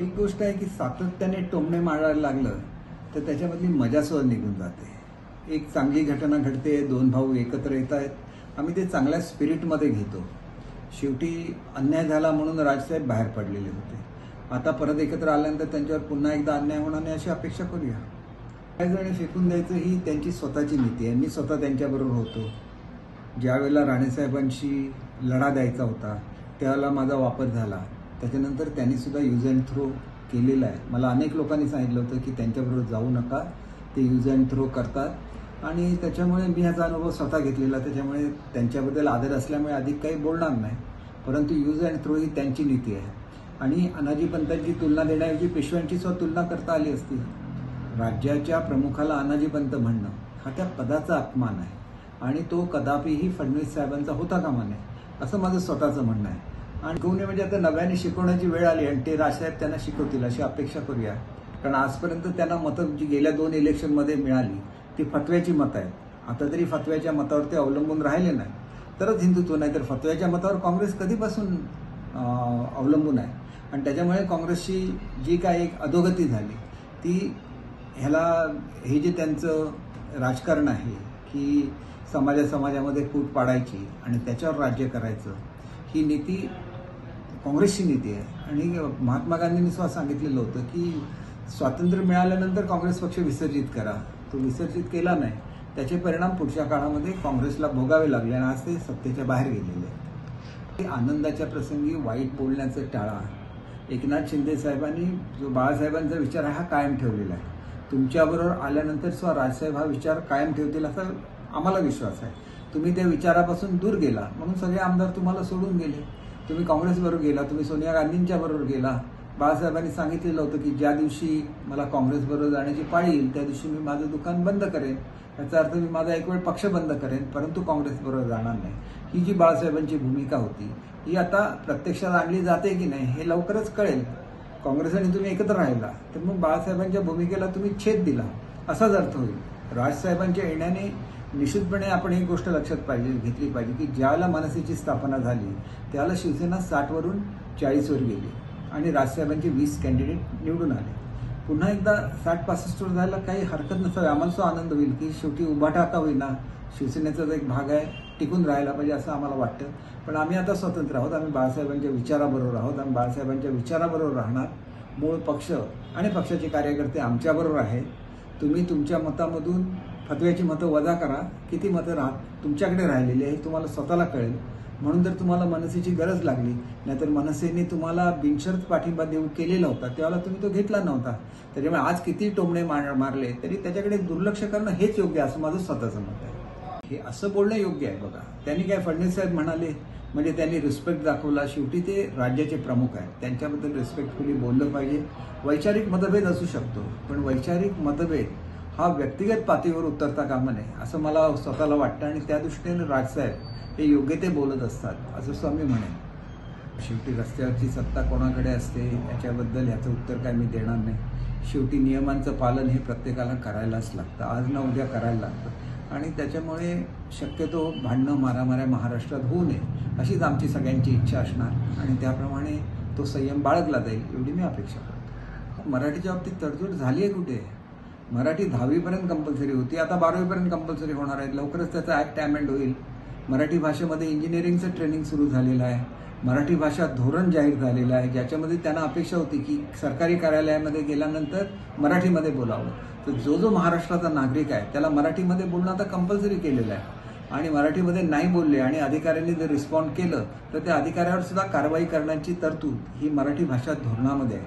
एक गोष्ट आहे की सातत्याने टोमणे मारायला लागलं तर त्याच्यामधली मजा सहज निघून जाते. एक चांगली घटना घडते, दोन भाऊ एकत्र येत आहेत, आम्ही ते चांगल्या स्पिरिटमध्ये घेतो. शेवटी अन्याय झाला म्हणून राजसाहेब बाहेर पडलेले होते. आता परत एकत्र आल्यानंतर त्यांच्यावर पुन्हा एकदा अन्याय होणार नाही अशी अपेक्षा करूया. काही जण फेकून द्यायचं ही त्यांची स्वतःची नीती आहे. मी स्वतः त्यांच्याबरोबर होतो. ज्यावेळेला राणेसाहेबांशी लढा द्यायचा होता त्यावेळेला माझा वापर झाला. त्याच्यानंतर त्यांनी सुद्धा यूज अँड थ्रो केलेला आहे. मला अनेक लोकांनी सांगितलं होतं की त्यांच्याबरोबर जाऊ नका, ते यूज अँड थ्रो करतात आणि त्याच्यामुळे मी ह्याचा अनुभव स्वतः घेतलेला. त्याच्यामुळे त्यांच्याबद्दल आदर असल्यामुळे अधिक काही बोलणार नाही. परंतु यूज अँड थ्रो ही त्यांची नीती आहे आणि अनाजी पंतांची तुलना देण्याऐवजी पेशव्यांची सुद्धा तुलना करता आली असती. राज्याच्या प्रमुखाला अनाजी पंत म्हणणं हा त्या पदाचा अपमान आहे आणि तो कदापिही फडणवीस साहेबांचा होता कामा नये असं माझं स्वतःचं म्हणणं आहे. आणि शिकवणे म्हणजे आता नव्याने शिकवण्याची वेळ आली आणि ते राजसाहेब त्यांना शिकवतील अशी अपेक्षा करूया. कारण आजपर्यंत त्यांना मतं जी गेल्या 2 इलेक्शनमध्ये मिळाली ती फतव्याची मतं आहेत. आता तरी फतव्याच्या मतावर ते अवलंबून राहिले नाही तरच हिंदुत्व नाही, तर फतव्याच्या मतावर काँग्रेस कधीपासून अवलंबून आहे. आणि त्याच्यामुळे काँग्रेसची जी काय एक अधोगती झाली ती हे जे त्यांचं राजकारण आहे की समाजामध्ये फूट पाडायची आणि त्याच्यावर राज्य करायचं, ही नीती काँग्रेसची नीती आहे. आणि महात्मा गांधींनी सुद्धा सांगितलेलं होतं की स्वातंत्र्य मिळाल्यानंतर काँग्रेस पक्ष विसर्जित करा. तो विसर्जित केला नाही, त्याचे परिणाम पुढच्या काळामध्ये काँग्रेसला भोगावे लागले आणि आज ते सत्तेच्या बाहेर गेलेले आहेत. आनंदाच्या प्रसंगी वाईट बोलण्याचं टाळा. एकनाथ शिंदे साहेबांनी जो बाळासाहेबांचा विचार आहे हा कायम ठेवलेला आहे. तुमच्याबरोबर आल्यानंतर सुद्धा राजसाहेब हा विचार कायम ठेवतील असा आम्हाला विश्वास आहे. तुम्ही त्या विचारापासून दूर गेला म्हणून सगळे आमदार तुम्हाला सोडून गेले. तुम्ही काँग्रेसबरोबर गेला, तुम्ही सोनिया गांधींच्या बरोबर गेला. बाळासाहेबांनी सांगितलेलं होतं की ज्या दिवशी मला काँग्रेसबरोबर जाण्याची पाळी येईल त्या दिवशी मी माझं दुकान बंद करेन. याचा अर्थ मी माझा एक वेळ पक्ष बंद करेन परंतु काँग्रेसबरोबर जाणार नाही. ही जी बाळासाहेबांची भूमिका होती ही आता प्रत्यक्षात आणली जाते की नाही हे लवकरच कळेल. काँग्रेस आणि तुम्ही एकत्र राहिला तर मग बाळासाहेबांच्या भूमिकेला तुम्ही छेद दिला असाच अर्थ होईल. राजसाहेबांच्या येण्याने निश्चितपणे आपण एक गोष्ट लक्षात घेतली पाहिजे की ज्याला मनसेची स्थापना झाली त्याला शिवसेना 60वरून 40वर गेली आणि राजसाहेबांचे 20 कॅन्डिडेट निवडून आले. पुन्हा एकदा 60-65वर जायला काही हरकत नसावी. आम्हाला सुद्धा आनंद होईल की शेवटी उभाटा का होईना शिवसेनेचाच एक भाग आहे, टिकून राहायला पाहिजे असं आम्हाला वाटतं. पण आम्ही आता स्वतंत्र आहोत. आम्ही बाळासाहेबांच्या विचाराबरोबर आहोत. आम्ही बाळासाहेबांच्या विचाराबरोबर राहणार. मूळ पक्ष आणि पक्षाचे कार्यकर्ते आमच्याबरोबर आहेत. तुम्ही तुमच्या मतामधून फतव्याची मतं वजा करा. किती मतं तुमच्याकडे राहिलेली आहे तुम्हाला स्वतःला कळेल. म्हणून जर तुम्हाला मनसेची गरज लागली नाहीतर मनसेने तुम्हाला बिनशर्त पाठिंबा देऊ केलेला होता त्यावेळेला तुम्ही तो घेतला नव्हता. त्याच्यामुळे आज किती टोमणे मारले तरी त्याच्याकडे दुर्लक्ष करणं हेच योग्य असं माझं स्वतःचं मत आहे. हे असं बोलणं योग्य आहे. बघा, त्यांनी काय फडणवीस साहेब म्हणाले म्हणजे त्यांनी रिस्पेक्ट दाखवला. शेवटी ते राज्याचे प्रमुख आहेत, त्यांच्याबद्दल रिस्पेक्टफुली बोललं पाहिजे. वैचारिक मतभेद असू शकतो पण वैचारिक मतभेद हा व्यक्तिगत पातळीवर उतरता कामा नये असं मला स्वतःला वाटतं. आणि त्या दृष्टीने राजसाहेब हे योग्य ते बोलत असतात असं स्वामी म्हणेन. शेवटी रस्त्यावरची सत्ता कोणाकडे असते याच्याबद्दल ह्याचं उत्तर काय मी देणार नाही. शेवटी नियमांचं पालन हे प्रत्येकाला करायलाच लागतं, आज ना उद्या करायला लागतं. आणि त्याच्यामुळे शक्यतो भांडणं मारामाऱ्या महाराष्ट्रात होऊ नये अशीच आमची सगळ्यांची इच्छा असणार आणि त्याप्रमाणे तो संयम बाळगला जाईल एवढी मी अपेक्षा करतो. मराठीच्या बाबतीत तडजोड झाली आहे कुठे? मराठी 10वीपर्यंत कंपल्सरी होती, आता 12वीपर्यंत कंपल्सरी होणार आहे. लवकरच त्याचा ॲक्ट अमेंड होईल. मराठी भाषेमध्ये इंजिनिअरिंगचं ट्रेनिंग सुरू झालेलं आहे. मराठी भाषा धोरण जाहीर झालेलं आहे ज्याच्यामध्ये त्यांना अपेक्षा होती की सरकारी कार्यालयामध्ये गेल्यानंतर मराठीमध्ये बोलावं. तर जो महाराष्ट्राचा नागरिक आहे त्याला मराठीमध्ये बोलणं आता कंपल्सरी केलेलं आहे. आणि मराठीमध्ये नाही बोलले आणि अधिकाऱ्यांनी जर रिस्पॉन्ड केलं तर त्या अधिकाऱ्यावर सुद्धा कारवाई करण्याची तरतूद ही मराठी भाषा धोरणामध्ये आहे.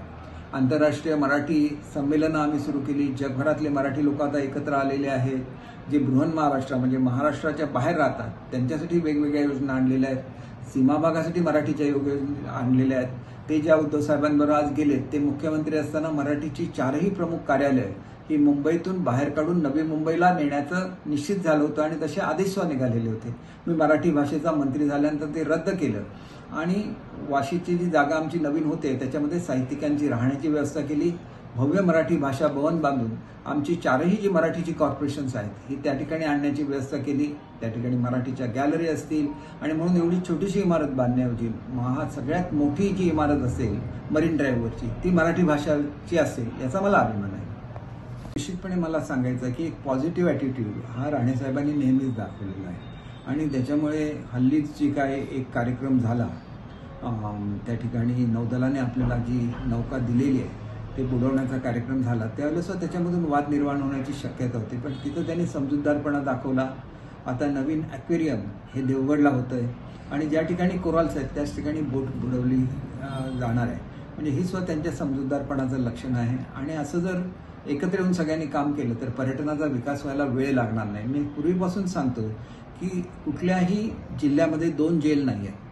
आंतरराष्ट्रीय मराठी संमेलनं आम्ही सुरू केली. जगभरातले मराठी लोक आता एकत्र आलेले आहेत. जे बृहन महाराष्ट्र म्हणजे महाराष्ट्राच्या बाहेर राहतात त्यांच्यासाठी वेगवेगळ्या योजना आणलेल्या आहेत. सीमा भागासाठी मराठीच्या योजना आणलेल्या आहेत. ते ज्या उद्धव साहेबांबरोबर आज गेले ते मुख्यमंत्री असताना मराठीची 4ही प्रमुख कार्यालय ही मुंबईतून बाहेर काढून नवी मुंबईला नेण्याचं निश्चित झालं होतं आणि तसे आदेश निघालेले होते. मी मराठी भाषेचा मंत्री झाल्यानंतर ते रद्द केलं आणि वाशीची जी जागा आमची नवीन होते त्याच्यामध्ये साहित्यिकांची राहण्याची व्यवस्था केली. भव्य मराठी भाषा भवन बांधून आमची 4ही जी मराठीची कॉर्पोरेशन्स आहेत ही त्या ठिकाणी आणण्याची व्यवस्था केली. त्या ठिकाणी मराठीच्या गॅलरी असतील आणि म्हणून एवढी छोटीशी इमारत बांधण्याऐवजी सगळ्यात मोठी जी इमारत असेल मरीन ड्राईव्हवरची ती मराठी भाषाची असेल याचा मला अभिमान आहे. निश्चितपणे मला सांगायचं की एक पॉझिटिव्ह ॲटिट्यूड हा राणेसाहेबांनी नेहमीच दाखवलेला आहे आणि त्याच्यामुळे हल्लीच जी काय एक कार्यक्रम झाला त्या ठिकाणी नौदलाने आपल्याला जी नौका दिलेली आहे ते बुडवण्याचा कार्यक्रम झाला त्यावेळेस त्याच्यामधून वाद निर्माण होण्याची शक्यता होती, पण तिथं त्यांनी समजूतदारपणा दाखवला. आता नवीन ॲक्वेरियम हे देवगडला होतं आहे आणि ज्या ठिकाणी कोरल्स आहेत त्याच ठिकाणी बोट बुडवली जाणार आहे. म्हणजे ही सुद्धा त्यांच्या समजूतदारपणाचं लक्षण आहे आणि असं जर एकत्र येऊन सगळ्यांनी काम केलं तर पर्यटनाचा विकास व्हायला वेळ लागणार नाही. मी पूर्वीपासून सांगतो की कुठल्याही जिल्ह्यामध्ये 2 जेल नाही आहे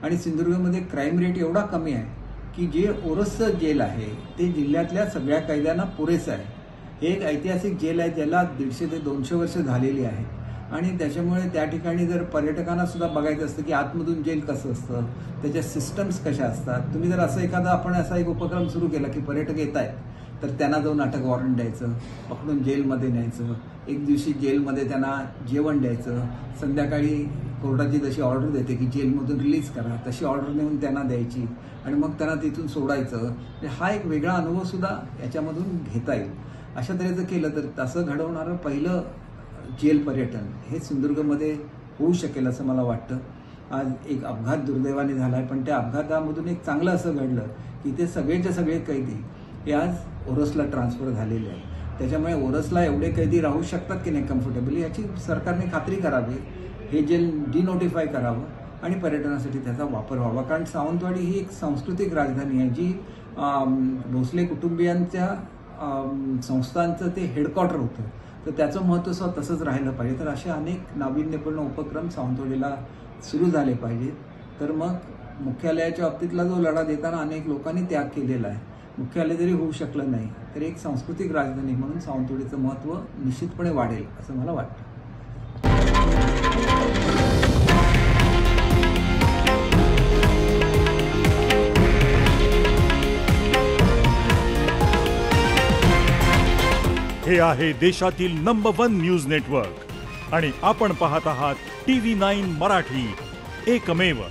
आणि सिंधुदुर्गमध्ये क्राईम रेट एवढा कमी आहे की जे ओरसचं जेल आहे ते जिल्ह्यातल्या सगळ्या कैद्यांना पुरेसं आहे. हे एक ऐतिहासिक जेल आहे ज्याला 150 ते 200 वर्ष झालेली आहे आणि त्याच्यामुळे त्या ठिकाणी जर पर्यटकांना सुद्धा बघायचं असतं की आतमधून जेल कसं असतं, त्याच्या सिस्टम्स कशा असतात. तुम्ही जर असं आपण असा एक उपक्रम सुरू केला की पर्यटक येत आहेत तर त्यांना जाऊन अटक वॉरंट द्यायचं, पकडून जेलमध्ये न्यायचं, एक दिवशी जेलमध्ये त्यांना जेवण द्यायचं, संध्याकाळी कोर्टाची जशी ऑर्डर देते की जेलमधून रिलीज करा तशी ऑर्डर नेऊन त्यांना द्यायची आणि मग त्यांना तिथून सोडायचं. हा एक वेगळा अनुभव सुद्धा याच्यामधून घेता येईल. अशा तऱ्हेचं केलं तर तसं घडवणारं पहिलं जेल पर्यटन हे सिंधुदुर्गमध्ये होऊ शकेल असं मला वाटतं. आज एक अपघात दुर्दैवाने झाला आहे पण त्या अपघातामधून एक चांगलं असं घडलं की ते सगळेच्या सगळे कैदी हे आज ओरसला ट्रान्सफर झालेले आहे. त्याच्यामुळे ओरसला एवढे कैदी राहू शकतात की नाही कम्फर्टेबली याची सरकारने खात्री करावी. हे जेल डिनोटिफाय करावं आणि पर्यटनासाठी त्याचा वापर व्हावा. कारण सावंतवाडी ही एक सांस्कृतिक राजधानी आहे जी भोसले कुटुंबियांच्या संस्थांचं ते हेडक्वार्टर होतं, तर त्याचं महत्त्व सुद्धा तसंच राहिलं पाहिजे. तर असे अनेक नाविन्यपूर्ण उपक्रम सावंतवाडीला सुरू झाले पाहिजेत. तर मग मुख्यालयाच्या बाबतीतला जो लढा देताना अनेक लोकांनी त्याग केलेला आहे. मुख्यालय जरी होऊ शकलं नाही तर एक सांस्कृतिक राजधानी म्हणून सावंतवाडीचं महत्त्व निश्चितपणे वाढेल असं मला वाटतं. हे आहे देशातील नंबर 1 न्यूज नेटवर्क आणि आपण पाहत आहात TV9 मराठी, एकमेव.